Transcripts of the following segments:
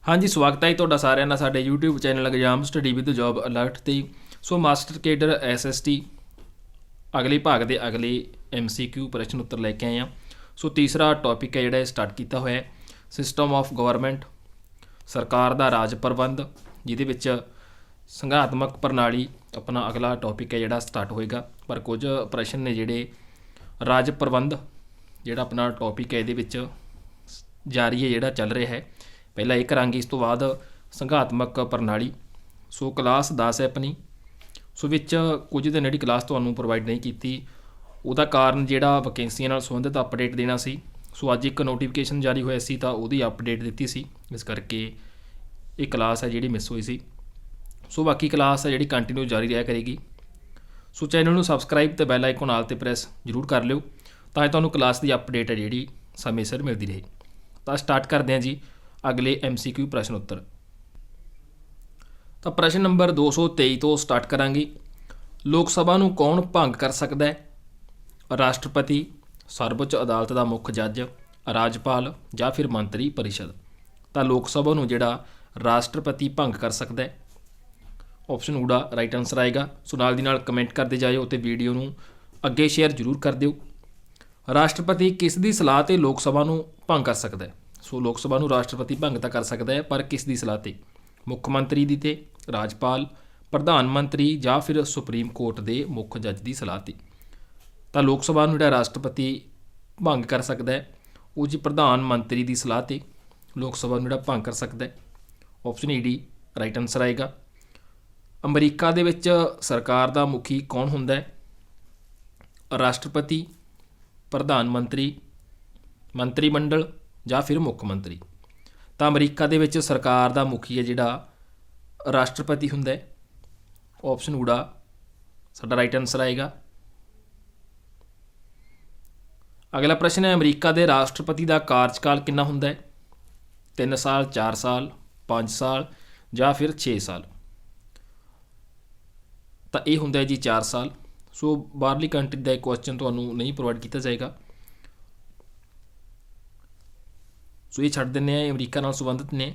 हाँ जी, स्वागत है जी ਤੁਹਾਡਾ ਸਾਰਿਆਂ ਦਾ ਸਾਡੇ YouTube channel exam study with job alert ਤੇ। ਸੋ ਮਾਸਟਰ ਕੇਡਰ SST ਅਗਲੇ ਭਾਗ ਦੇ ਅਗਲੇ MCQ ਪ੍ਰਸ਼ਨ ਉੱਤਰ ਲੈ ਕੇ ਆਏ ਹਾਂ। ਸੋ ਤੀਸਰਾ ਟੌਪਿਕ ਹੈ ਜਿਹੜਾ ਸਟਾਰਟ ਕੀਤਾ ਹੋਇਆ ਹੈ ਸਿਸਟਮ ਆਫ ਗਵਰਨਮੈਂਟ, ਸਰਕਾਰ ਦਾ ਰਾਜ ਪ੍ਰਬੰਧ, ਜਿਹਦੇ ਵਿੱਚ ਸੰਘਾਤਮਕ ਪ੍ਰਣਾਲੀ ਆਪਣਾ ਅਗਲਾ ਟੌਪਿਕ ਹੈ ਜਿਹੜਾ ਸਟਾਰਟ ਹੋਏਗਾ। ਪਰ ਕੁਝ ਪ੍ਰਸ਼ਨ ਨੇ ਜਿਹੜੇ ਰਾਜ ਪ੍ਰਬੰਧ ਜਿਹੜਾ ਆਪਣਾ ਟੌਪਿਕ ਹੈ ਇਹਦੇ ਵਿੱਚ ਜਾਰੀ ਹੈ ਜਿਹੜਾ ਚੱਲ ਰਿਹਾ ਹੈ। ਪਹਿਲਾਂ ਇਹ ਕਰਾਂਗੇ, ਇਸ ਤੋਂ ਬਾਅਦ ਸੰਘਾਤਮਕ ਪ੍ਰਣਾਲੀ। ਸੋ ਕਲਾਸ 10 ਹੈ ਆਪਣੀ, ਸੋ ਵਿੱਚ ਕੁਝ ਦਿਨ ਜਿਹੜੀ ਕਲਾਸ ਤੁਹਾਨੂੰ ਪ੍ਰੋਵਾਈਡ ਨਹੀਂ ਕੀਤੀ ਉਹਦਾ ਕਾਰਨ ਜਿਹੜਾ ਵੈਕੈਂਸੀਆਂ ਨਾਲ ਸੰਬੰਧਿਤ ਅਪਡੇਟ ਦੇਣਾ ਸੀ। ਸੋ ਅੱਜ ਇੱਕ ਨੋਟੀਫਿਕੇਸ਼ਨ ਜਾਰੀ ਹੋਇਆ ਸੀ ਤਾਂ ਉਹਦੀ ਅਪਡੇਟ ਦਿੱਤੀ ਸੀ, ਇਸ ਕਰਕੇ ਇਹ ਕਲਾਸ ਹੈ ਜਿਹੜੀ ਮਿਸ ਹੋਈ ਸੀ। ਸੋ ਬਾਕੀ ਕਲਾਸ ਹੈ ਜਿਹੜੀ ਕੰਟੀਨਿਊ ਜਾਰੀ ਰਿਹਾ ਕਰੇਗੀ। ਸੋ ਚੈਨਲ ਨੂੰ ਸਬਸਕ੍ਰਾਈਬ ਅਤੇ ਬੈਲ ਆਈਕਨ ਨਾਲ 'ਤੇ ਪ੍ਰੈਸ ਜ਼ਰੂਰ ਕਰ ਲਿਓ ਤਾਂ ਤੁਹਾਨੂੰ ਕਲਾਸ ਦੀ ਅਪਡੇਟ ਹੈ ਜਿਹੜੀ ਸਮੇਂ ਸਿਰ ਮਿਲਦੀ ਰਹੇ। ਤਾਂ ਸਟਾਰਟ ਕਰਦੇ ਹਾਂ ਜੀ ਅਗਲੇ MCQ ਪ੍ਰਸ਼ਨ ਉੱਤਰ। ਤਾਂ ਪ੍ਰਸ਼ਨ ਨੰਬਰ 223 ਤੋਂ ਸਟਾਰਟ ਕਰਾਂਗੇ। ਲੋਕ ਸਭਾ ਨੂੰ ਕੌਣ ਭੰਗ ਕਰ ਸਕਦਾ ਹੈ? ਰਾਸ਼ਟਰਪਤੀ, ਸਰਵਉੱਚ ਅਦਾਲਤ ਦਾ ਮੁੱਖ ਜੱਜ, ਰਾਜਪਾਲ ਜਾਂ ਫਿਰ ਮੰਤਰੀ ਪਰਿਸ਼ਦ। ਤਾਂ ਲੋਕ ਸਭਾ ਨੂੰ ਜਿਹੜਾ ਰਾਸ਼ਟਰਪਤੀ ਭੰਗ ਕਰ ਸਕਦਾ ਹੈ। ਆਪਸ਼ਨ ਊੜਾ ਰਾਈਟ ਆਨਸਰ ਆਏਗਾ। ਸੋ ਨਾਲ ਦੀ ਨਾਲ ਕਮੈਂਟ ਕਰਦੇ ਜਾਇਓ ਅਤੇ ਵੀਡੀਓ ਨੂੰ ਅੱਗੇ ਸ਼ੇਅਰ ਜ਼ਰੂਰ ਕਰ ਦਿਓ। ਰਾਸ਼ਟਰਪਤੀ ਕਿਸ ਦੀ ਸਲਾਹ 'ਤੇ ਲੋਕ ਸਭਾ ਨੂੰ ਭੰਗ ਕਰ ਸਕਦਾ ਹੈ? ਸੋ ਲੋਕ ਸਭਾ ਨੂੰ ਰਾਸ਼ਟਰਪਤੀ ਭੰਗ ਤਾਂ ਕਰ ਸਕਦਾ ਹੈ, ਪਰ ਕਿਸ ਦੀ ਸਲਾਹ 'ਤੇ? ਮੁੱਖ ਮੰਤਰੀ ਦੀ 'ਤੇ, ਰਾਜਪਾਲ, ਪ੍ਰਧਾਨ ਮੰਤਰੀ ਜਾਂ ਫਿਰ ਸੁਪਰੀਮ ਕੋਰਟ ਦੇ ਮੁੱਖ ਜੱਜ ਦੀ ਸਲਾਹ 'ਤੇ। ਤਾਂ ਲੋਕ ਸਭਾ ਨੂੰ ਜਿਹੜਾ ਰਾਸ਼ਟਰਪਤੀ ਭੰਗ ਕਰ ਸਕਦਾ ਹੈ ਉਹ ਜੀ ਪ੍ਰਧਾਨ ਮੰਤਰੀ ਦੀ ਸਲਾਹ 'ਤੇ ਲੋਕ ਸਭਾ ਨੂੰ ਜਿਹੜਾ ਭੰਗ ਕਰ ਸਕਦਾ ਹੈ। ਆਪਸ਼ਨ ਡੀ ਰਾਈਟ ਆਨਸਰ ਆਏਗਾ। ਅਮਰੀਕਾ ਦੇ ਵਿੱਚ ਸਰਕਾਰ ਦਾ ਮੁਖੀ ਕੌਣ ਹੁੰਦਾ ਹੈ? ਰਾਸ਼ਟਰਪਤੀ, ਪ੍ਰਧਾਨ ਮੰਤਰੀ, ਮੰਤਰੀ ਮੰਡਲ ਜਾਂ ਫਿਰ ਮੁੱਖ ਮੰਤਰੀ। ਤਾਂ ਅਮਰੀਕਾ ਦੇ ਵਿੱਚ ਸਰਕਾਰ ਦਾ ਮੁਖੀ ਹੈ ਜਿਹੜਾ ਰਾਸ਼ਟਰਪਤੀ ਹੁੰਦਾ ਹੈ। ਆਪਸ਼ਨ ਊੜਾ ਸਾਡਾ ਰਾਈਟ ਆਨਸਰ ਆਏਗਾ। ਅਗਲਾ ਪ੍ਰਸ਼ਨ ਹੈ ਅਮਰੀਕਾ ਦੇ ਰਾਸ਼ਟਰਪਤੀ ਦਾ ਕਾਰਜਕਾਲ ਕਿੰਨਾ ਹੁੰਦਾ ਹੈ? 3 ਸਾਲ, 4 ਸਾਲ, 5 ਸਾਲ ਜਾਂ ਫਿਰ 6 ਸਾਲ। ਤਾਂ ਇਹ ਹੁੰਦਾ ਹੈ ਜੀ 4 ਸਾਲ। ਸੋ ਬਾਹਰਲੀ ਕੰਟਰੀ ਦਾ ਇਹ ਕੁਐਸਚਨ ਤੁਹਾਨੂੰ ਨਹੀਂ ਪ੍ਰੋਵਾਈਡ ਕੀਤਾ ਜਾਏਗਾ, ਸੋ ਇਹ ਛੱਡ ਦਿੰਦੇ ਆ, ਅਮਰੀਕਾ ਨਾਲ ਸੰਬੰਧਿਤ ਨੇ।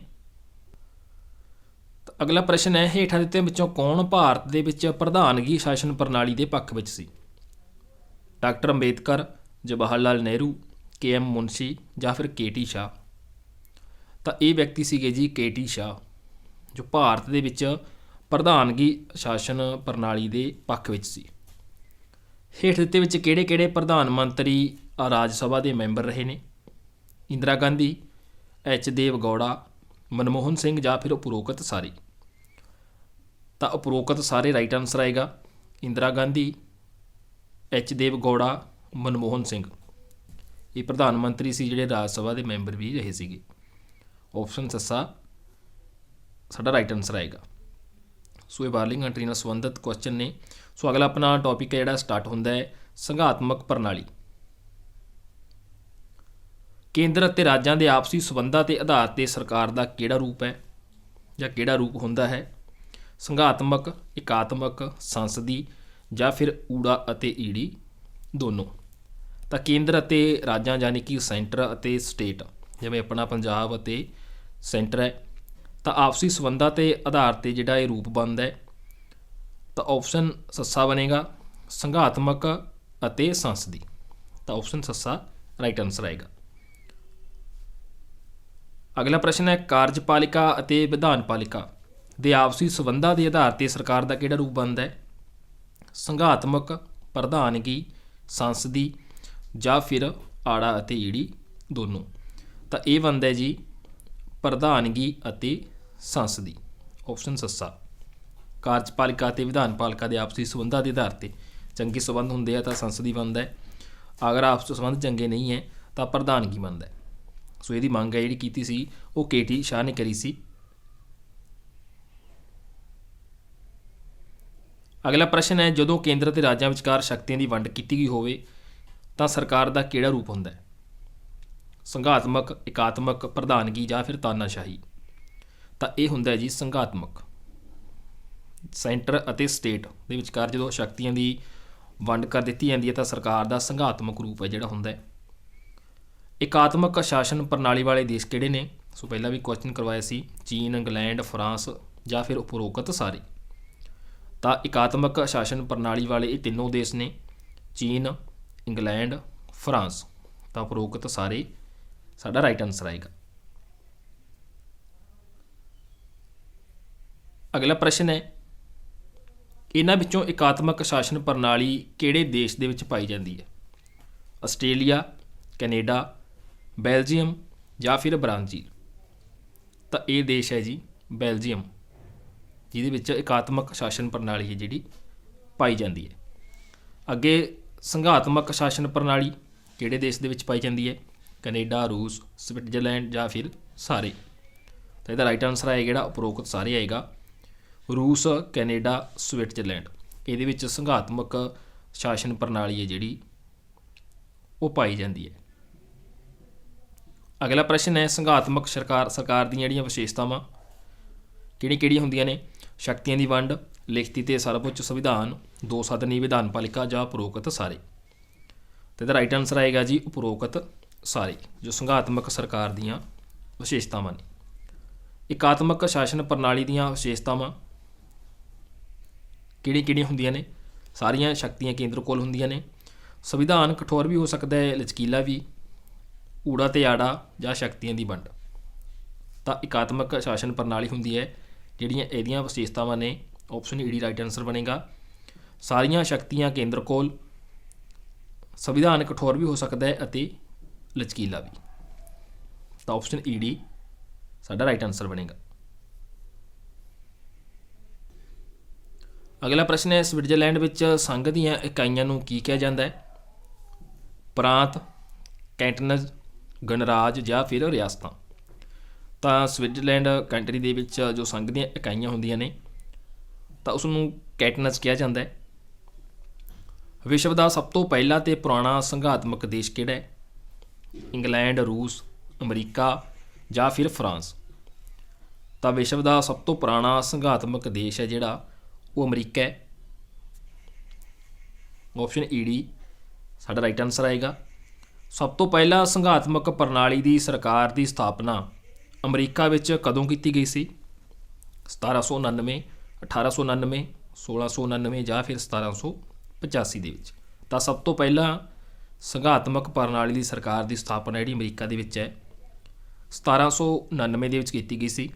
ਤਾਂ ਅਗਲਾ ਪ੍ਰਸ਼ਨ ਹੈ ਹੇਠਾਂ ਦਿੱਤਿਆਂ ਵਿੱਚੋਂ ਕੌਣ ਭਾਰਤ ਦੇ ਵਿੱਚ ਪ੍ਰਧਾਨਗੀ ਸ਼ਾਸਨ ਪ੍ਰਣਾਲੀ ਦੇ ਪੱਖ ਵਿੱਚ ਸੀ? ਡਾਕਟਰ ਅੰਬੇਦਕਰ, ਜਵਾਹਰ ਲਾਲ ਨਹਿਰੂ, KM ਮੁਨਸ਼ੀ ਜਾਂ ਫਿਰ KT ਸ਼ਾਹ। ਤਾਂ ਇਹ ਵਿਅਕਤੀ ਸੀਗੇ ਜੀ KT ਸ਼ਾਹ, ਜੋ ਭਾਰਤ ਦੇ ਵਿੱਚ ਪ੍ਰਧਾਨਗੀ ਸ਼ਾਸਨ ਪ੍ਰਣਾਲੀ ਦੇ ਪੱਖ ਵਿੱਚ ਸੀ। ਹੇਠ ਦਿੱਤੇ ਵਿੱਚ ਕਿਹੜੇ ਕਿਹੜੇ ਪ੍ਰਧਾਨ ਮੰਤਰੀ ਰਾਜ ਸਭਾ ਦੇ ਮੈਂਬਰ ਰਹੇ ਨੇ? ਇੰਦਰਾ ਗਾਂਧੀ, H ਦੇਵ ਗੌੜਾ, ਮਨਮੋਹਨ ਸਿੰਘ ਜਾਂ ਫਿਰ ਉਪਰੋਕਤ ਸਾਰੇ। ਤਾਂ ਉਪਰੋਕਤ ਸਾਰੇ ਰਾਈਟ ਆਨਸਰ ਆਏਗਾ। ਇੰਦਰਾ ਗਾਂਧੀ, H ਦੇਵ ਗੌੜਾ, ਮਨਮੋਹਨ ਸਿੰਘ ਇਹ ਪ੍ਰਧਾਨ ਮੰਤਰੀ ਸੀ ਜਿਹੜੇ ਰਾਜ ਸਭਾ ਦੇ ਮੈਂਬਰ ਵੀ ਰਹੇ ਸੀਗੇ। ਆਪਸ਼ਨ ਸੱਸਾ ਸਾਡਾ ਰਾਈਟ ਆਨਸਰ ਆਏਗਾ। ਸੋ ਇਹ ਬਾਹਰਲੀ ਕੰਟਰੀ ਨਾਲ ਸੰਬੰਧਿਤ ਕੁਐਸਚਨ ਨੇ। ਸੋ ਅਗਲਾ ਆਪਣਾ ਟੌਪਿਕ ਹੈ ਜਿਹੜਾ ਸਟਾਰਟ ਹੁੰਦਾ ਹੈ ਸੰਘਾਤਮਕ ਪ੍ਰਣਾਲੀ। ਕੇਂਦਰ ਅਤੇ ਰਾਜਾਂ ਦੇ ਆਪਸੀ ਸੰਬੰਧਾਂ ਦੇ ਆਧਾਰ 'ਤੇ ਸਰਕਾਰ ਦਾ ਕਿਹੜਾ ਰੂਪ ਹੈ ਜਾਂ ਕਿਹੜਾ ਰੂਪ ਹੁੰਦਾ ਹੈ? ਸੰਘਾਤਮਕ, ਇਕਾਤਮਕ, ਸੰਸਦੀ ਜਾਂ ਫਿਰ ਊੜਾ ਅਤੇ ਈੜੀ ਦੋਨੋਂ। ਤਾਂ ਕੇਂਦਰ ਅਤੇ ਰਾਜਾਂ ਯਾਨੀ ਕਿ ਸੈਂਟਰ ਅਤੇ ਸਟੇਟ, ਜਿਵੇਂ ਆਪਣਾ ਪੰਜਾਬ ਅਤੇ ਸੈਂਟਰ ਹੈ, ਤਾਂ ਆਪਸੀ ਸੰਬੰਧਾਂ ਦੇ ਆਧਾਰ 'ਤੇ ਜਿਹੜਾ ਇਹ ਰੂਪ ਬਣਦਾ ਹੈ। ਤਾਂ ਆਪਸ਼ਨ ਸੱਸਾ ਬਣੇਗਾ, ਸੰਘਾਤਮਕ ਅਤੇ ਸੰਸਦੀ। ਤਾਂ ਆਪਸ਼ਨ ਸੱਸਾ ਰਾਈਟ ਆਨਸਰ ਆਏਗਾ। ਅਗਲਾ ਪ੍ਰਸ਼ਨ ਹੈ ਕਾਰਜਪਾਲਿਕਾ ਅਤੇ ਵਿਧਾਨਪਾਲਿਕਾ ਦੇ ਆਪਸੀ ਸੰਬੰਧਾਂ ਦੇ ਆਧਾਰ 'ਤੇ ਸਰਕਾਰ ਦਾ ਕਿਹੜਾ ਰੂਪ ਬਣਦਾ ਹੈ? ਸੰਘਾਤਮਕ, ਪ੍ਰਧਾਨਗੀ, ਸੰਸਦੀ ਜਾਂ ਫਿਰ ਆੜਾ ਅਤੇ ਈੜੀ ਦੋਨੋਂ। ਤਾਂ ਇਹ ਬਣਦਾ ਜੀ ਪ੍ਰਧਾਨਗੀ ਅਤੇ ਸੰਸਦੀ। ਆਪਸ਼ਨ ਸੱਸਾ। ਕਾਰਜਪਾਲਿਕਾ ਅਤੇ ਵਿਧਾਨਪਾਲਿਕਾ ਦੇ ਆਪਸੀ ਸੰਬੰਧਾਂ ਦੇ ਆਧਾਰ 'ਤੇ ਚੰਗੇ ਸੰਬੰਧ ਹੁੰਦੇ ਆ ਤਾਂ ਸੰਸਦੀ ਬਣਦਾ ਹੈ, ਅਗਰ ਆਪਸੀ ਸੰਬੰਧ ਚੰਗੇ ਨਹੀਂ ਹੈ ਤਾਂ ਪ੍ਰਧਾਨਗੀ ਬਣਦਾ ਹੈ। ਸੋ ਇਹਦੀ ਮੰਗ ਹੈ ਜਿਹੜੀ ਕੀਤੀ ਸੀ ਉਹ KT ਸ਼ਾਹ ਨੇ ਕਰੀ ਸੀ। ਅਗਲਾ ਪ੍ਰਸ਼ਨ ਹੈ ਜਦੋਂ ਕੇਂਦਰ ਅਤੇ ਰਾਜਾਂ ਵਿਚਕਾਰ ਸ਼ਕਤੀਆਂ ਦੀ ਵੰਡ ਕੀਤੀ ਗਈ ਹੋਵੇ ਤਾਂ ਸਰਕਾਰ ਦਾ ਕਿਹੜਾ ਰੂਪ ਹੁੰਦਾ ਹੈ? ਸੰਘਾਤਮਕ, ਇਕਾਤਮਕ, ਪ੍ਰਧਾਨਗੀ ਜਾਂ ਫਿਰ ਤਾਨਾਸ਼ਾਹੀ। ਤਾਂ ਇਹ ਹੁੰਦਾ ਹੈ ਜੀ ਸੰਘਾਤਮਕ। ਸੈਂਟਰ ਅਤੇ ਸਟੇਟ ਦੇ ਵਿਚਕਾਰ ਜਦੋਂ ਸ਼ਕਤੀਆਂ ਦੀ ਵੰਡ ਕਰ ਦਿੱਤੀ ਜਾਂਦੀ ਹੈ ਤਾਂ ਸਰਕਾਰ ਦਾ ਸੰਘਾਤਮਕ ਰੂਪ ਹੈ ਜਿਹੜਾ ਹੁੰਦਾ ਹੈ। ਇਕਾਤਮਕ ਸ਼ਾਸਨ ਪ੍ਰਣਾਲੀ ਵਾਲੇ ਦੇਸ਼ ਕਿਹੜੇ ਨੇ? ਸੋ ਪਹਿਲਾਂ ਵੀ ਕੁਐਸਚਨ ਕਰਵਾਇਆ ਸੀ, ਚੀਨ, ਇੰਗਲੈਂਡ, ਫਰਾਂਸ ਜਾਂ ਫਿਰ ਉਪਰੋਕਤ ਸਾਰੇ। ਤਾਂ ਇਕਾਤਮਕ ਸ਼ਾਸਨ ਪ੍ਰਣਾਲੀ ਵਾਲੇ ਇਹ ਤਿੰਨੋਂ ਦੇਸ਼ ਨੇ, ਚੀਨ, ਇੰਗਲੈਂਡ, ਫਰਾਂਸ। ਤਾਂ ਉਪਰੋਕਤ ਸਾਰੇ ਸਾਡਾ ਰਾਈਟ ਆਨਸਰ ਆਏਗਾ। ਅਗਲਾ ਪ੍ਰਸ਼ਨ ਹੈ, ਇਹਨਾਂ ਵਿੱਚੋਂ ਇਕਾਤਮਕ ਸ਼ਾਸਨ ਪ੍ਰਣਾਲੀ ਕਿਹੜੇ ਦੇਸ਼ ਦੇ ਵਿੱਚ ਪਾਈ ਜਾਂਦੀ ਹੈ? ਆਸਟ੍ਰੇਲੀਆ, ਕੈਨੇਡਾ, ਬੈਲਜੀਅਮ ਜਾਂ ਫਿਰ ਬ੍ਰਾਜ਼ੀਲ। ਤਾਂ ਇਹ ਦੇਸ਼ ਹੈ ਜੀ ਬੈਲਜੀਅਮ, ਜਿਹਦੇ ਵਿੱਚ ਇਕਾਤਮਕ ਸ਼ਾਸਨ ਪ੍ਰਣਾਲੀ ਹੈ ਜਿਹੜੀ ਪਾਈ ਜਾਂਦੀ ਹੈ। ਅੱਗੇ ਸੰਘਾਤਮਕ ਸ਼ਾਸਨ ਪ੍ਰਣਾਲੀ ਕਿਹੜੇ ਦੇਸ਼ ਦੇ ਵਿੱਚ ਪਾਈ ਜਾਂਦੀ ਹੈ? ਕੈਨੇਡਾ, ਰੂਸ, ਸਵਿਟਜ਼ਰਲੈਂਡ ਜਾਂ ਫਿਰ ਸਾਰੇ। ਤਾਂ ਇਹਦਾ ਰਾਈਟ ਆਨਸਰ ਆਏਗਾ ਜਿਹੜਾ ਉਪਰੋਕਤ ਸਾਰੇ ਆਏਗਾ, ਰੂਸ, ਕੈਨੇਡਾ, ਸਵਿਟਜ਼ਰਲੈਂਡ। ਇਹਦੇ ਵਿੱਚ ਸੰਘਾਤਮਕ ਸ਼ਾਸਨ ਪ੍ਰਣਾਲੀ ਹੈ ਜਿਹੜੀ ਉਹ ਪਾਈ ਜਾਂਦੀ ਹੈ। ਅਗਲਾ ਪ੍ਰਸ਼ਨ ਹੈ, ਸੰਘਾਤਮਕ ਸਰਕਾਰ ਦੀਆਂ ਜਿਹੜੀਆਂ ਵਿਸ਼ੇਸ਼ਤਾਵਾਂ ਕਿਹੜੀਆਂ ਹੁੰਦੀਆਂ ਨੇ? ਸ਼ਕਤੀਆਂ ਦੀ ਵੰਡ, ਲਿਖਤੀ ਤੇ ਸਰਵਉੱਚ ਸੰਵਿਧਾਨ, ਦੋ ਸਦਨੀ ਵਿਧਾਨ ਪਾਲਿਕਾ ਜਾਂ ਉਪਰੋਕਤ ਸਾਰੇ। ਤੇ ਇਹਦਾ ਰਾਈਟ ਆਨਸਰ ਆਏਗਾ ਜੀ ਉਪਰੋਕਤ ਸਾਰੇ, ਜੋ ਸੰਘਾਤਮਕ ਸਰਕਾਰ ਦੀਆਂ ਵਿਸ਼ੇਸ਼ਤਾਵਾਂ ਨੇ। ਇਕਾਤਮਕ ਸ਼ਾਸਨ ਪ੍ਰਣਾਲੀ ਦੀਆਂ ਵਿਸ਼ੇਸ਼ਤਾਵਾਂ ਕਿਹੜੀਆਂ ਹੁੰਦੀਆਂ ਨੇ? ਸਾਰੀਆਂ ਸ਼ਕਤੀਆਂ ਕੇਂਦਰ ਕੋਲ ਹੁੰਦੀਆਂ ਨੇ। ਸੰਵਿਧਾਨ ਕਠੋਰ ਵੀ ਹੋ ਸਕਦਾ ਹੈ, ਲਚਕੀਲਾ ਵੀ, ਊੜਾ ਤੇ ਆੜਾ ਜਾਂ ਸ਼ਕਤੀਆਂ ਦੀ ਵੰਡ। ਤਾਂ ਇਕਾਤਮਕ ਸ਼ਾਸਨ ਪ੍ਰਣਾਲੀ ਹੁੰਦੀ ਹੈ ਜਿਹੜੀਆਂ ਇਹਦੀਆਂ ਵਿਸ਼ੇਸ਼ਤਾਵਾਂ ਨੇ, ਆਪਸ਼ਨ ਈ ਰਾਈਟ ਆਨਸਰ ਬਣੇਗਾ। ਸਾਰੀਆਂ ਸ਼ਕਤੀਆਂ ਕੇਂਦਰ ਕੋਲ, ਸੰਵਿਧਾਨ ਕਠੋਰ ਵੀ ਹੋ ਸਕਦਾ ਹੈ ਅਤੇ ਲਚਕੀਲਾ ਵੀ। ਤਾਂ ਆਪਸ਼ਨ ਈ ਸਾਡਾ ਰਾਈਟ ਆਨਸਰ ਬਣੇਗਾ। ਅਗਲਾ ਪ੍ਰਸ਼ਨ ਹੈ, ਸਵਿਟਜ਼ਰਲੈਂਡ ਵਿੱਚ ਸੰਘ ਦੀਆਂ ਇਕਾਈਆਂ ਨੂੰ ਕੀ ਕਿਹਾ ਜਾਂਦਾ ਹੈ? ਪ੍ਰਾਂਤ, ਕੈਂਟਨਜ਼, ਗਣਰਾਜ ਜਾਂ ਫਿਰ ਰਿਆਸਤਾਂ। ਤਾਂ ਸਵਿਟਜ਼ਰਲੈਂਡ ਕੰਟਰੀ ਦੇ ਵਿੱਚ ਜੋ ਸੰਘ ਦੀਆਂ ਇਕਾਈਆਂ ਹੁੰਦੀਆਂ ਨੇ ਤਾਂ ਉਸ ਨੂੰ ਕੈਂਟਨਜ਼ ਕਿਹਾ ਜਾਂਦਾ ਹੈ। ਵਿਸ਼ਵ ਦਾ ਸਭ ਤੋਂ ਪਹਿਲਾ ਤੇ ਪੁਰਾਣਾ ਸੰਘਾਤਮਕ ਦੇਸ਼ ਕਿਹੜਾ ਹੈ? ਇੰਗਲੈਂਡ, ਰੂਸ, ਅਮਰੀਕਾ ਜਾਂ ਫਿਰ ਫਰਾਂਸ। ਤਾਂ ਵਿਸ਼ਵ ਦਾ ਸਭ ਤੋਂ ਪੁਰਾਣਾ ਸੰਘਾਤਮਕ ਦੇਸ਼ ਹੈ ਜਿਹੜਾ ਉਹ ਅਮਰੀਕਾ ਹੈ। ਆਪਸ਼ਨ ਈ ਸਾਡਾ ਰਾਈਟ ਆਨਸਰ ਆਏਗਾ। ਸਭ ਤੋਂ ਪਹਿਲਾਂ ਸੰਘਾਤਮਕ ਪ੍ਰਣਾਲੀ ਦੀ ਸਰਕਾਰ ਦੀ ਸਥਾਪਨਾ ਅਮਰੀਕਾ ਵਿੱਚ ਕਦੋਂ ਕੀਤੀ ਗਈ ਸੀ? 1799, 1899, 1699 ਜਾਂ ਫਿਰ 1785 ਦੇ ਵਿੱਚ। ਤਾਂ ਸਭ ਤੋਂ ਪਹਿਲਾਂ ਸੰਘਾਤਮਕ ਪ੍ਰਣਾਲੀ ਦੀ ਸਰਕਾਰ ਦੀ ਸਥਾਪਨਾ ਜਿਹੜੀ ਅਮਰੀਕਾ ਦੇ ਵਿੱਚ ਹੈ 1799 ਦੇ ਵਿੱਚ ਕੀਤੀ ਗਈ ਸੀ।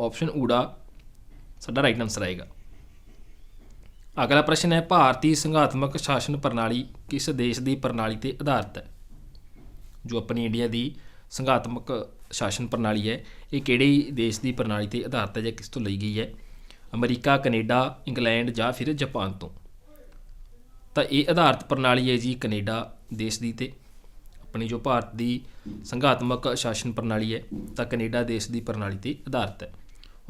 ਆਪਸ਼ਨ ਊੜਾ ਸਾਡਾ ਰਾਈਟ ਆਨਸਰ ਆਏਗਾ। ਅਗਲਾ ਪ੍ਰਸ਼ਨ ਹੈ, ਭਾਰਤੀ ਸੰਘਾਤਮਕ ਸ਼ਾਸਨ ਪ੍ਰਣਾਲੀ ਕਿਸ ਦੇਸ਼ ਦੀ ਪ੍ਰਣਾਲੀ 'ਤੇ ਆਧਾਰਿਤ ਹੈ? ਜੋ ਆਪਣੀ ਇੰਡੀਆ ਦੀ ਸੰਘਾਤਮਕ ਸ਼ਾਸਨ ਪ੍ਰਣਾਲੀ ਹੈ ਇਹ ਕਿਹੜੇ ਦੇਸ਼ ਦੀ ਪ੍ਰਣਾਲੀ 'ਤੇ ਆਧਾਰਿਤ ਹੈ ਜਾਂ ਕਿਸ ਤੋਂ ਲਈ ਗਈ ਹੈ? ਅਮਰੀਕਾ, ਕੈਨੇਡਾ, ਇੰਗਲੈਂਡ ਜਾਂ ਫਿਰ ਜਾਪਾਨ ਤੋਂ। ਤਾਂ ਇਹ ਆਧਾਰਿਤ ਪ੍ਰਣਾਲੀ ਹੈ ਜੀ ਕੈਨੇਡਾ ਦੇਸ਼ ਦੀ 'ਤੇ। ਆਪਣੀ ਜੋ ਭਾਰਤ ਦੀ ਸੰਘਾਤਮਕ ਸ਼ਾਸਨ ਪ੍ਰਣਾਲੀ ਹੈ ਤਾਂ ਕੈਨੇਡਾ ਦੇਸ਼ ਦੀ ਪ੍ਰਣਾਲੀ 'ਤੇ ਆਧਾਰਿਤ ਹੈ।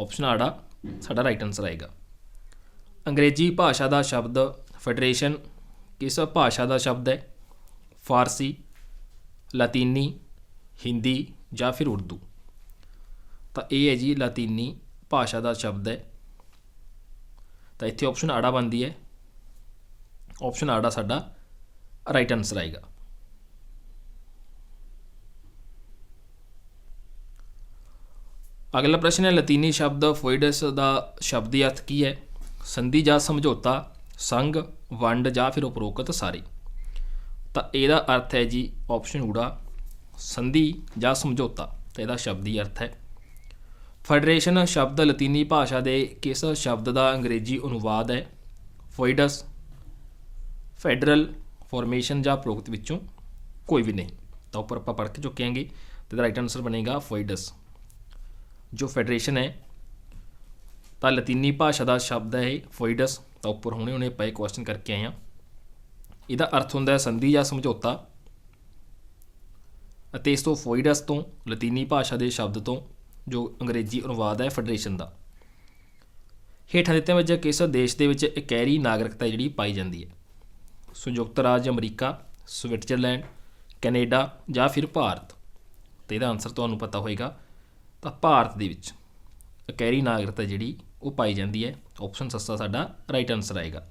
ਆਪਸ਼ਨ ਆੜਾ ਸਾਡਾ ਰਾਈਟ ਆਨਸਰ ਆਏਗਾ। ਅੰਗਰੇਜ਼ੀ ਭਾਸ਼ਾ ਦਾ ਸ਼ਬਦ ਫੈਡਰੇਸ਼ਨ ਕਿਸ ਭਾਸ਼ਾ ਦਾ ਸ਼ਬਦ ਹੈ? ਫਾਰਸੀ, ਲਾਤੀਨੀ, ਹਿੰਦੀ ਜਾਂ ਫਿਰ ਉਰਦੂ। ਤਾਂ ਇਹ ਹੈ ਜੀ ਲਾਤੀਨੀ ਭਾਸ਼ਾ ਦਾ ਸ਼ਬਦ ਹੈ। ਤਾਂ ਇੱਥੇ ਆਪਸ਼ਨ ਆੜਾ ਬਣਦੀ ਹੈ। ਆਪਸ਼ਨ ਆੜਾ ਸਾਡਾ ਰਾਈਟ ਆਨਸਰ ਆਏਗਾ। ਅਗਲਾ ਪ੍ਰਸ਼ਨ ਹੈ, ਲਾਤੀਨੀ ਸ਼ਬਦ ਫੋਇਡਸ ਦਾ ਸ਼ਬਦੀ ਅਰਥ ਕੀ ਹੈ? ਸੰਧੀ ਜਾਂ ਸਮਝੌਤਾ, ਸੰਘ, ਵੰਡ ਜਾਂ ਫਿਰ ਉਪਰੋਕਤ ਸਾਰੇ। ਤਾਂ ਇਹਦਾ ਅਰਥ ਹੈ ਜੀ ਆਪਸ਼ਨ ਊੜਾ ਸੰਧੀ ਜਾਂ ਸਮਝੌਤਾ। ਤਾਂ ਇਹਦਾ ਸ਼ਬਦੀ ਅਰਥ ਹੈ। ਫੈਡਰੇਸ਼ਨ ਸ਼ਬਦ ਲਾਤੀਨੀ ਭਾਸ਼ਾ ਦੇ ਕਿਸ ਸ਼ਬਦ ਦਾ ਅੰਗਰੇਜ਼ੀ ਅਨੁਵਾਦ ਹੈ? ਫੋਇਡਸ, ਫੈਡਰਲ, ਫਾਰਮੇਸ਼ਨ ਜਾਂ ਉਪਰੋਕਤ ਵਿੱਚੋਂ ਕੋਈ ਵੀ ਨਹੀਂ। ਤਾਂ ਉੱਪਰ ਆਪਾਂ ਪੜ੍ਹ ਕੇ ਚੁੱਕੇ ਹਾਂਗੇ। ਤੇ ਇਹਦਾ ਰਾਈਟ ਆਨਸਰ ਬਣੇਗਾ ਫੋਇਡਸ। ਜੋ ਫੈਡਰੇਸ਼ਨ ਹੈ ਤਾਂ ਲਾਤੀਨੀ ਭਾਸ਼ਾ ਦਾ ਸ਼ਬਦ ਹੈ ਇਹ ਫੋਇਡਸ। ਤਾਂ ਉੱਪਰ ਹੁਣੇ ਪਏ ਕੁਐਸਚਨ ਕਰਕੇ ਆਏ ਹਾਂ। ਇਹਦਾ ਅਰਥ ਹੁੰਦਾ ਹੈ ਸੰਧੀ ਜਾਂ ਸਮਝੌਤਾ, ਅਤੇ ਇਸ ਤੋਂ ਫੋਇਡਸ ਤੋਂ ਲਾਤੀਨੀ ਭਾਸ਼ਾ ਦੇ ਸ਼ਬਦ ਤੋਂ ਜੋ ਅੰਗਰੇਜ਼ੀ ਅਨੁਵਾਦ ਹੈ ਫੈਡਰੇਸ਼ਨ ਦਾ। ਹੇਠਾਂ ਦਿੱਤੇ ਵਿੱਚ ਕਿਸ ਦੇਸ਼ ਦੇ ਵਿੱਚ ਇਕਹਿਰੀ ਨਾਗਰਿਕਤਾ ਜਿਹੜੀ ਪਾਈ ਜਾਂਦੀ ਹੈ? ਸੰਯੁਕਤ ਰਾਜ ਅਮਰੀਕਾ, ਸਵਿਟਜ਼ਰਲੈਂਡ, ਕੈਨੇਡਾ ਜਾਂ ਫਿਰ ਭਾਰਤ। ਅਤੇ ਇਹਦਾ ਆਨਸਰ ਤੁਹਾਨੂੰ ਪਤਾ ਹੋਏਗਾ। ਤਾਂ ਭਾਰਤ ਦੇ ਵਿੱਚ ਇਕਹਿਰੀ ਨਾਗਰਿਕਤਾ ਜਿਹੜੀ ਉਹ ਪਾਈ ਜਾਂਦੀ ਹੈ। ਆਪਸ਼ਨ ਸੱਸਾ ਸਾਡਾ ਰਾਈਟ ਆਨਸਰ ਆਏਗਾ।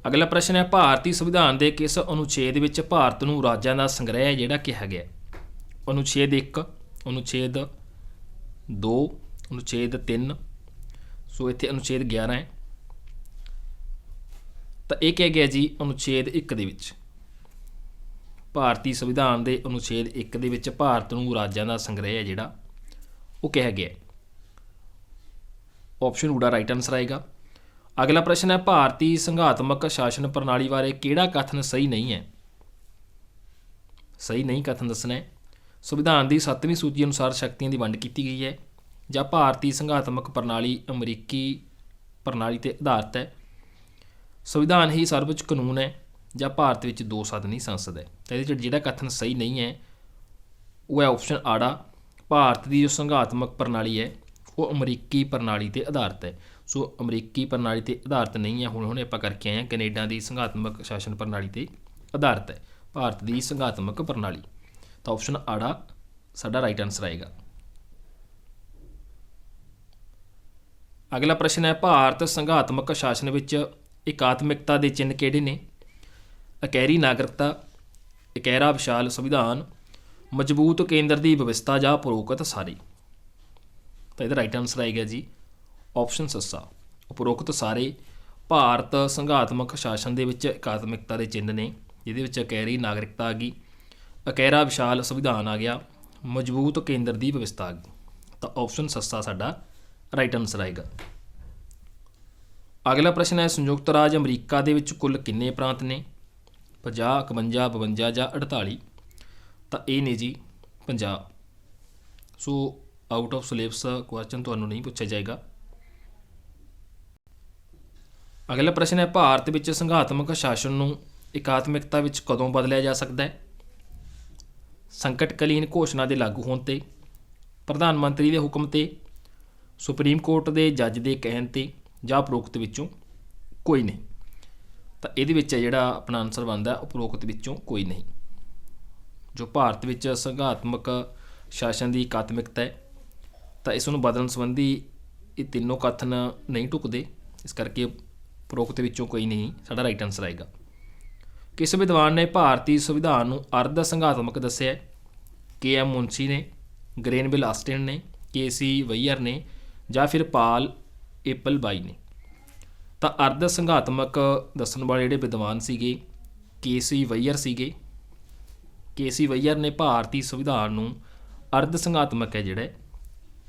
ਅਗਲਾ ਪ੍ਰਸ਼ਨ ਹੈ, ਭਾਰਤੀ ਸੰਵਿਧਾਨ ਦੇ ਕਿਸ ਅਨੁਛੇਦ ਵਿੱਚ ਭਾਰਤ ਨੂੰ ਰਾਜਾਂ ਦਾ ਸੰਗ੍ਰਹਿ ਜਿਹੜਾ ਕਿਹਾ ਗਿਆ? अनुच्छेद 1, अनुच्छेद 2, अनुच्छेद 3, सो इत्थे अनुच्छेद 11 है। ਤਾਂ ਇਹ ਕਿਹਾ ਗਿਆ ਜੀ ਅਨੁਛੇਦ 1 ਦੇ ਵਿੱਚ, ਭਾਰਤੀ ਸੰਵਿਧਾਨ ਦੇ ਅਨੁਛੇਦ 1 ਦੇ ਵਿੱਚ ਭਾਰਤ ਨੂੰ ਰਾਜਾਂ ਦਾ ਸੰਗ੍ਰਹਿ ਹੈ ਜਿਹੜਾ ਉਹ ਕਿਹਾ ਗਿਆ। ਆਪਸ਼ਨ ਊੜਾ ਰਾਈਟ ਆਨਸਰ ਆਏਗਾ। ਅਗਲਾ ਪ੍ਰਸ਼ਨ ਹੈ ਭਾਰਤੀ ਸੰਘਾਤਮਕ ਸ਼ਾਸਨ ਪ੍ਰਣਾਲੀ ਬਾਰੇ ਕਿਹੜਾ ਕਥਨ ਸਹੀ ਨਹੀਂ ਹੈ। ਸਹੀ ਨਹੀਂ ਕਥਨ ਦੱਸਣਾ ਹੈ। ਸੰਵਿਧਾਨ ਦੀ 7ਵੀਂ ਸੂਚੀ ਅਨੁਸਾਰ ਸ਼ਕਤੀਆਂ ਦੀ ਵੰਡ ਕੀਤੀ ਗਈ ਹੈ, ਜਾਂ ਭਾਰਤੀ ਸੰਘਾਤਮਕ ਪ੍ਰਣਾਲੀ ਅਮਰੀਕੀ ਪ੍ਰਣਾਲੀ 'ਤੇ ਆਧਾਰਿਤ ਹੈ, ਸੰਵਿਧਾਨ ਹੀ ਸਰਵਉੱਚ ਕਾਨੂੰਨ ਹੈ, ਜਾਂ ਭਾਰਤ ਵਿੱਚ 2 ਸਦਨੀ ਸੰਸਦ ਹੈ। ਤਾਂ ਇਹਦੇ 'ਚ ਜਿਹੜਾ ਕਥਨ ਸਹੀ ਨਹੀਂ ਹੈ ਉਹ ਹੈ ਆਪਸ਼ਨ ਆੜਾ, ਭਾਰਤ ਦੀ ਜੋ ਸੰਘਾਤਮਕ ਪ੍ਰਣਾਲੀ ਹੈ ਉਹ ਅਮਰੀਕੀ ਪ੍ਰਣਾਲੀ 'ਤੇ ਆਧਾਰਿਤ ਹੈ। ਸੋ ਅਮਰੀਕੀ ਪ੍ਰਣਾਲੀ 'ਤੇ ਆਧਾਰਿਤ ਨਹੀਂ ਹੈ। ਹੁਣੇ ਆਪਾਂ ਕਰਕੇ ਆਏ ਹਾਂ ਕੈਨੇਡਾ ਦੀ ਸੰਘਾਤਮਕ ਸ਼ਾਸਨ ਪ੍ਰਣਾਲੀ 'ਤੇ ਆਧਾਰਿਤ ਹੈ ਭਾਰਤ ਦੀ ਸੰਘਾਤਮਕ ਪ੍ਰਣਾਲੀ। ਤਾਂ ਆਪਸ਼ਨ ਆੜਾ ਸਾਡਾ ਰਾਈਟ ਆਨਸਰ ਆਏਗਾ। ਅਗਲਾ ਪ੍ਰਸ਼ਨ ਹੈ ਭਾਰਤ ਸੰਘਾਤਮਕ ਸ਼ਾਸਨ ਵਿੱਚ ਇਕਾਤਮਿਕਤਾ ਦੇ ਚਿੰਨ੍ਹ ਕਿਹੜੇ ਨੇ। ਇਕਹਿਰੀ ਨਾਗਰਿਕਤਾ, ਇਕਹਿਰਾ ਵਿਸ਼ਾਲ ਸੰਵਿਧਾਨ, ਮਜ਼ਬੂਤ ਕੇਂਦਰ ਦੀ ਵਿਵਸਥਾ, ਜਾਂ ਉਪਰੋਕਤ ਸਾਰੇ। ਤਾਂ ਇਹਦਾ ਰਾਈਟ ਆਨਸਰ ਆਏਗਾ ਜੀ ਆਪਸ਼ਨ ਸੱਸਾ, ਉਪਰੋਕਤ ਸਾਰੇ। ਭਾਰਤ ਸੰਘਾਤਮਕ ਸ਼ਾਸਨ ਦੇ ਵਿੱਚ ਇਕਾਤਮਿਕਤਾ ਦੇ ਚਿੰਨ੍ਹ ਨੇ, ਜਿਹਦੇ ਵਿੱਚ ਇਕਹਿਰੀ ਨਾਗਰਿਕਤਾ ਆ ਗਈ, ਇਕਹਿਰਾ ਵਿਸ਼ਾਲ ਸੰਵਿਧਾਨ ਆ ਗਿਆ, ਮਜ਼ਬੂਤ ਕੇਂਦਰ ਦੀ ਵਿਵਸਥਾ ਆ ਗਈ। ਤਾਂ ਆਪਸ਼ਨ ਸੱਸਾ ਸਾਡਾ ਰਾਈਟ ਆਨਸਰ ਆਏਗਾ। ਅਗਲਾ ਪ੍ਰਸ਼ਨ ਹੈ ਸੰਯੁਕਤ ਰਾਜ ਅਮਰੀਕਾ ਦੇ ਵਿੱਚ ਕੁੱਲ ਕਿੰਨੇ ਪ੍ਰਾਂਤ ਨੇ। 50, 51, 52 ਜਾਂ 48। ਤਾਂ ਇਹ ਨੇ ਜੀ 50। ਸੋ ਆਊਟ ਆਫ ਸਿਲੇਬਸ ਕੁਐਸਚਨ ਤੁਹਾਨੂੰ ਨਹੀਂ ਪੁੱਛਿਆ ਜਾਏਗਾ। ਅਗਲਾ ਪ੍ਰਸ਼ਨ ਹੈ ਭਾਰਤ ਵਿੱਚ ਸੰਘਾਤਮਕ ਸ਼ਾਸਨ ਨੂੰ ਇਕਾਤਮਿਕਤਾ ਵਿੱਚ ਕਦੋਂ ਬਦਲਿਆ ਜਾ ਸਕਦਾ ਹੈ। ਸੰਕਟਕਾਲੀਨ ਘੋਸ਼ਣਾ ਦੇ ਲਾਗੂ ਹੋਣ 'ਤੇ, ਪ੍ਰਧਾਨ ਮੰਤਰੀ ਦੇ ਹੁਕਮ 'ਤੇ, ਸੁਪਰੀਮ ਕੋਰਟ ਦੇ ਜੱਜ ਦੇ ਕਹਿਣ 'ਤੇ, ਜਾਂ ਉਪਰੋਕਤ ਵਿੱਚੋਂ ਕੋਈ ਨਹੀਂ। ਤਾਂ ਇਹਦੇ ਵਿੱਚ ਜਿਹੜਾ ਆਪਣਾ ਆਨਸਰ ਬਣਦਾ ਉਪਰੋਕਤ ਵਿੱਚੋਂ ਕੋਈ ਨਹੀਂ। ਜੋ ਭਾਰਤ ਵਿੱਚ ਸੰਘਾਤਮਕ ਸ਼ਾਸਨ ਦੀ ਇਕਾਤਮਿਕਤਾ ਹੈ ਤਾਂ ਇਸ ਨੂੰ ਬਦਲਣ ਸੰਬੰਧੀ ਇਹ ਤਿੰਨੋਂ ਕਥਨ ਨਹੀਂ ਢੁਕਦੇ, ਇਸ ਕਰਕੇ ਉਪਰੋਕਤ ਵਿੱਚੋਂ ਕੋਈ ਨਹੀਂ ਸਾਡਾ ਰਾਈਟ ਆਨਸਰ ਆਏਗਾ। ਕਿਸ ਵਿਦਵਾਨ ਨੇ ਭਾਰਤੀ ਸੰਵਿਧਾਨ ਨੂੰ ਅਰਧ ਸੰਘਾਤਮਕ ਦੱਸਿਆ। ਕੇ.ਐਮ. ਮੁਨਸ਼ੀ ਨੇ, ਗ੍ਰੇਨਵਿਲ ਆਸਟਿਨ ਨੇ, ਕੇ.ਸੀ. ਵਈਅਰ ਨੇ, ਜਾਂ ਫਿਰ ਪਾਲ ਏਪਲਬਾਈ ਨੇ। ਤਾਂ ਅਰਧ ਸੰਘਾਤਮਕ ਦੱਸਣ ਵਾਲੇ ਜਿਹੜੇ ਵਿਦਵਾਨ ਸੀਗੇ ਕੇ.ਸੀ. ਵਈਅਰ ਸੀਗੇ। ਕੇ.ਸੀ. ਵਈਅਰ ਨੇ ਭਾਰਤੀ ਸੰਵਿਧਾਨ ਨੂੰ ਅਰਧ ਸੰਘਾਤਮਕ ਹੈ ਜਿਹੜਾ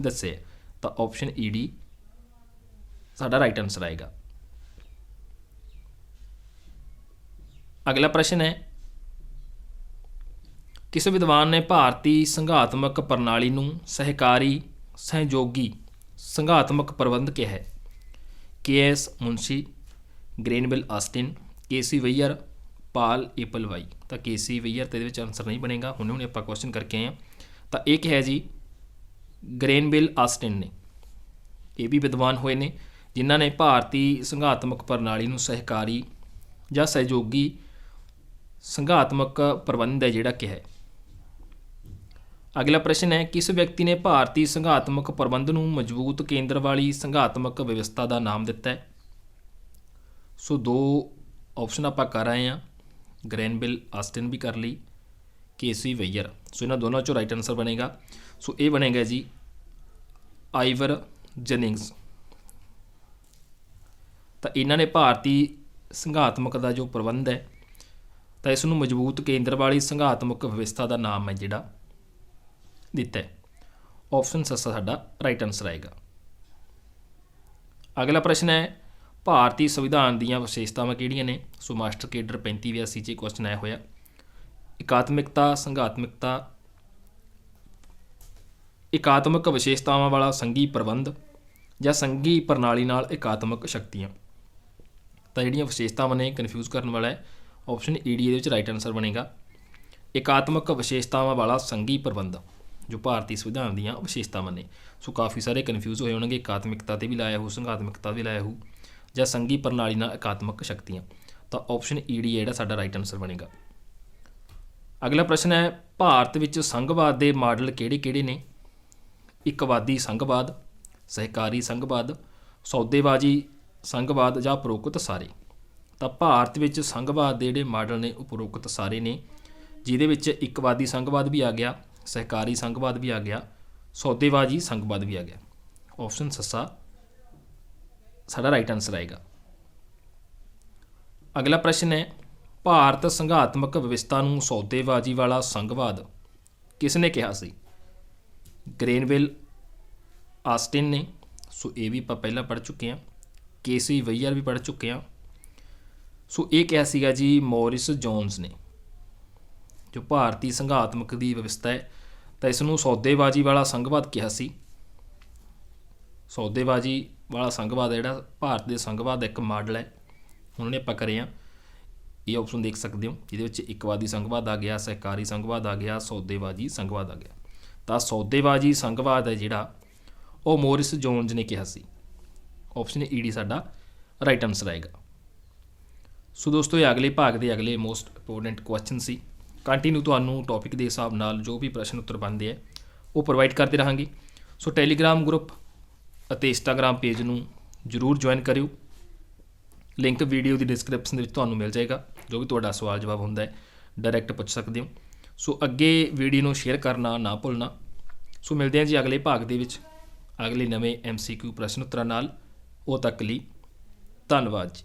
ਦੱਸਿਆ। ਤਾਂ ਆਪਸ਼ਨ ਈ.ਡੀ ਸਾਡਾ ਰਾਈਟ ਆਨਸਰ ਆਏਗਾ। ਅਗਲਾ ਪ੍ਰਸ਼ਨ ਹੈ ਕਿਸ ਵਿਦਵਾਨ ਨੇ ਭਾਰਤੀ ਸੰਘਾਤਮਕ ਪ੍ਰਣਾਲੀ ਨੂੰ ਸਹਿਕਾਰੀ ਸਹਿਯੋਗੀ ਸੰਘਾਤਮਕ ਪ੍ਰਬੰਧ ਕਿਹਾ ਹੈ। ਕੇ.ਐਸ. ਮੁਨਸ਼ੀ, ਗ੍ਰੇਨਵਿਲ ਆਸਟਿਨ, ਕੇ.ਸੀ. ਵਈਅਰ, ਪਾਲ ਏਪਲਬਾਈ। ਤਾਂ ਕੇ.ਸੀ. ਵਈਅਰ ਤੇ ਇਹਦੇ ਵਿੱਚ ਆਨਸਰ ਨਹੀਂ ਬਣੇਗਾ। ਹੁਣੇ ਆਪਾਂ ਕੁਐਸਚਨ ਕਰਕੇ ਆਏ ਹਾਂ। ਤਾਂ ਇਹ ਕਿਹਾ ਜੀ ਗ੍ਰੇਨਵਿਲ ਆਸਟਿਨ ਨੇ। ਇਹ ਵੀ ਵਿਦਵਾਨ ਹੋਏ ਨੇ ਜਿਨ੍ਹਾਂ ਨੇ ਭਾਰਤੀ ਸੰਘਾਤਮਕ ਪ੍ਰਣਾਲੀ ਨੂੰ ਸਹਿਕਾਰੀ ਜਾਂ ਸਹਿਯੋਗੀ ਸੰਘਾਤਮਕ ਪ੍ਰਬੰਧ ਹੈ ਜਿਹੜਾ ਕਿਹਾ। ਅਗਲਾ ਪ੍ਰਸ਼ਨ ਹੈ ਕਿਸ ਵਿਅਕਤੀ ਨੇ ਭਾਰਤੀ ਸੰਘਾਤਮਕ ਪ੍ਰਬੰਧ ਨੂੰ ਮਜ਼ਬੂਤ ਕੇਂਦਰ ਵਾਲੀ ਸੰਘਾਤਮਕ ਵਿਵਸਥਾ ਦਾ ਨਾਮ ਦਿੱਤਾ ਹੈ। ਸੋ 2 ਆਪਸ਼ਨ ਆਪਾਂ ਕਰ ਆਏ ਹਾਂ, ਗ੍ਰੇਨਵਿਲ ਆਸਟਿਨ ਵੀ ਕਰ ਲਈ, ਕੇ.ਸੀ. ਵਈਅਰ। ਸੋ ਇਹਨਾਂ ਦੋਨਾਂ 'ਚੋਂ ਰਾਈਟ ਆਨਸਰ ਬਣੇਗਾ। ਸੋ ਇਹ ਬਣੇਗਾ ਜੀ ਆਈਵਰ ਜੈਨਿੰਗਸ। ਤਾਂ ਇਹਨਾਂ ਨੇ ਭਾਰਤੀ ਸੰਘਾਤਮਕ ਦਾ ਜੋ ਪ੍ਰਬੰਧ ਹੈ ਤਾਂ ਇਸ ਨੂੰ ਮਜ਼ਬੂਤ ਕੇਂਦਰ ਵਾਲੀ ਸੰਘਾਤਮਕ ਵਿਵਸਥਾ ਦਾ ਨਾਮ ਹੈ ਜਿਹੜਾ ਦਿੱਤਾ ਹੈ। ਆਪਸ਼ਨ ਸੱਸਾ ਸਾਡਾ ਰਾਈਟ ਆਨਸਰ ਆਏਗਾ। ਅਗਲਾ ਪ੍ਰਸ਼ਨ ਹੈ ਭਾਰਤੀ ਸੰਵਿਧਾਨ ਦੀਆਂ ਵਿਸ਼ੇਸ਼ਤਾਵਾਂ ਕਿਹੜੀਆਂ ਨੇ। ਸੋ ਮਾਸਟਰ ਕੇਡਰ 3582 'ਚ ਕੁਐਸਚਨ ਆਇਆ ਹੋਇਆ। ਇਕਾਤਮਿਕਤਾ, ਸੰਘਾਤਮਿਕਤਾ, ਇਕਾਤਮਕ ਵਿਸ਼ੇਸ਼ਤਾਵਾਂ ਵਾਲਾ ਸੰਘੀ ਪ੍ਰਬੰਧ, ਜਾਂ ਸੰਘੀ ਪ੍ਰਣਾਲੀ ਨਾਲ ਇਕਾਤਮਕ ਸ਼ਕਤੀਆਂ। ਤਾਂ ਜਿਹੜੀਆਂ ਵਿਸ਼ੇਸ਼ਤਾਵਾਂ ਨੇ ਕਨਫਿਊਜ਼ ਕਰਨ ਵਾਲਾ ਹੈ। ਆਪਸ਼ਨ ਈ.ਡੀ ਇਹਦੇ ਵਿੱਚ ਰਾਈਟ ਆਨਸਰ ਬਣੇਗਾ। ਇਕਾਤਮਕ ਵਿਸ਼ੇਸ਼ਤਾਵਾਂ ਵਾਲਾ ਸੰਘੀ ਪ੍ਰਬੰਧ ਜੋ ਭਾਰਤੀ ਸੰਵਿਧਾਨ ਦੀਆਂ ਵਿਸ਼ੇਸ਼ਤਾਵਾਂ ਨੇ। ਸੋ ਕਾਫੀ ਸਾਰੇ ਕਨਫਿਊਜ਼ ਹੋਏ ਹੋਣਗੇ, ਇਕਾਤਮਿਕਤਾ 'ਤੇ ਵੀ ਲਾਇਆ ਹੋ, ਸੰਘਾਤਮਿਕਤਾ ਵੀ ਲਾਇਆ ਹੋ, ਜਾਂ ਸੰਘੀ ਪ੍ਰਣਾਲੀ ਨਾਲ ਇਕਾਤਮਕ ਸ਼ਕਤੀਆਂ। ਤਾਂ ਆਪਸ਼ਨ ਈ.ਡੀ ਜਿਹੜਾ ਸਾਡਾ ਰਾਈਟ ਆਨਸਰ ਬਣੇਗਾ। ਅਗਲਾ ਪ੍ਰਸ਼ਨ ਹੈ ਭਾਰਤ ਵਿੱਚ ਸੰਘਵਾਦ ਦੇ ਮਾਡਲ ਕਿਹੜੇ ਕਿਹੜੇ ਨੇ। ਇਕਵਾਦੀ ਸੰਘਵਾਦ, ਸਹਿਕਾਰੀ ਸੰਘਵਾਦ, ਸੌਦੇਬਾਜ਼ੀ ਸੰਘਵਾਦ, ਜਾਂ ਉਪਰੋਕਤ ਸਾਰੇ। ਤਾਂ ਭਾਰਤ ਵਿੱਚ ਸੰਘਵਾਦ ਦੇ ਜਿਹੜੇ ਮਾਡਲ ਨੇ ਉਪਰੋਕਤ ਸਾਰੇ ਨੇ, ਜਿਹਦੇ ਵਿੱਚ ਇਕਵਾਦੀ ਸੰਘਵਾਦ ਵੀ ਆ ਗਿਆ, सहकारी संघवाद भी आ गया, सौदेबाजी संघवाद भी आ गया। ऑप्शन सस्सा साडा राइट आंसर आएगा। अगला प्रश्न है, ਭਾਰਤ ਸੰਘਾਤਮਕ ਵਿਵਸਥਾ ਨੂੰ ਸੌਦੇਬਾਜ਼ੀ ਵਾਲਾ ਸੰਘਵਾਦ ਕਿਸਨੇ ਕਿਹਾ ਸੀ? ਗ੍ਰੇਨਵਿਲ ਆਸਟਿਨ ਨੇ, ਸੋ ਇਹ ਵੀ ਆਪਾਂ ਪਹਿਲਾਂ ਪੜ੍ਹ ਚੁੱਕੇ ਹਾਂ। ਕੇਸੀ ਵਈਅਰ ਵੀ ਪੜ੍ਹ ਚੁੱਕੇ ਹਾਂ। ਸੋ ਇਹ ਕਿਹਾ ਸੀਗਾ ਜੀ ਮੌਰਿਸ ਜੋਨਸ ਨੇ। ਜੋ ਭਾਰਤੀ ਸੰਘਾਤਮਕ ਦੀ ਵਿਵਸਥਾ ਹੈ ਤਾਂ ਇਸ ਨੂੰ ਸੌਦੇਬਾਜ਼ੀ ਵਾਲਾ ਸੰਘਵਾਦ ਕਿਹਾ ਸੀ। ਸੌਦੇਬਾਜ਼ੀ ਵਾਲਾ ਸੰਘਵਾਦ ਹੈ ਜਿਹੜਾ ਭਾਰਤ ਦੇ ਸੰਘਵਾਦ ਦਾ ਇੱਕ ਮਾਡਲ ਹੈ, ਉਹਨਾਂ ਨੇ ਆਪਾਂ ਕਰੇ ਆ। ਇਹ ਆਪਸ਼ਨ ਦੇਖ ਸਕਦੇ ਹੋ, ਜਿਹਦੇ ਵਿੱਚ ਇੱਕਵਾਦੀ ਸੰਘਵਾਦ ਆ ਗਿਆ, ਸਹਿਕਾਰੀ ਸੰਘਵਾਦ ਆ ਗਿਆ, ਸੌਦੇਬਾਜ਼ੀ ਸੰਘਵਾਦ ਆ ਗਿਆ। ਤਾਂ ਸੌਦੇਬਾਜ਼ੀ ਸੰਘਵਾਦ ਹੈ ਜਿਹੜਾ ਉਹ ਮੌਰਿਸ ਜੋਨਸ ਨੇ ਕਿਹਾ ਸੀ। ਆਪਸ਼ਨ ਈ ਡੀ ਸਾਡਾ ਰਾਈਟ ਆਨਸਰ ਆਏਗਾ। ਸੋ ਦੋਸਤੋ ਇਹ ਅਗਲੇ ਭਾਗ ਦੇ ਅਗਲੇ ਮੋਸਟ ਇੰਪੋਰਟੈਂਟ ਕੁਐਸਚਨ ਸੀ। ਕੰਟੀਨਿਊ ਤੁਹਾਨੂੰ ਟੌਪਿਕ ਦੇ ਹਿਸਾਬ ਨਾਲ ਜੋ ਵੀ ਪ੍ਰਸ਼ਨ ਉੱਤਰ ਬਣਦੇ ਹੈ ਉਹ ਪ੍ਰੋਵਾਈਡ ਕਰਦੇ ਰਹਾਂਗੇ। ਸੋ ਟੈਲੀਗ੍ਰਾਮ ਗਰੁੱਪ ਅਤੇ ਇੰਸਟਾਗ੍ਰਾਮ ਪੇਜ ਨੂੰ ਜ਼ਰੂਰ ਜੁਆਇਨ ਕਰਿਓ। ਲਿੰਕ ਵੀਡੀਓ ਦੀ ਡਿਸਕ੍ਰਿਪਸ਼ਨ ਦੇ ਵਿੱਚ ਤੁਹਾਨੂੰ ਮਿਲ ਜਾਏਗਾ। ਜੋ ਵੀ ਤੁਹਾਡਾ ਸਵਾਲ ਜਵਾਬ ਹੁੰਦਾ ਹੈ ਡਾਇਰੈਕਟ ਪੁੱਛ ਸਕਦੇ ਹੋ। ਸੋ ਅੱਗੇ ਵੀਡੀਓ ਨੂੰ ਸ਼ੇਅਰ ਕਰਨਾ ਨਾ ਭੁੱਲਣਾ। ਸੋ ਮਿਲਦੇ ਹਾਂ ਜੀ ਅਗਲੇ ਭਾਗ ਦੇ ਵਿੱਚ ਅਗਲੇ ਨਵੇਂ MCQ ਪ੍ਰਸ਼ਨ ਉੱਤਰਾਂ ਨਾਲ। ਉਹ ਤੱਕ ਲਈ ਧੰਨਵਾਦ ਜੀ।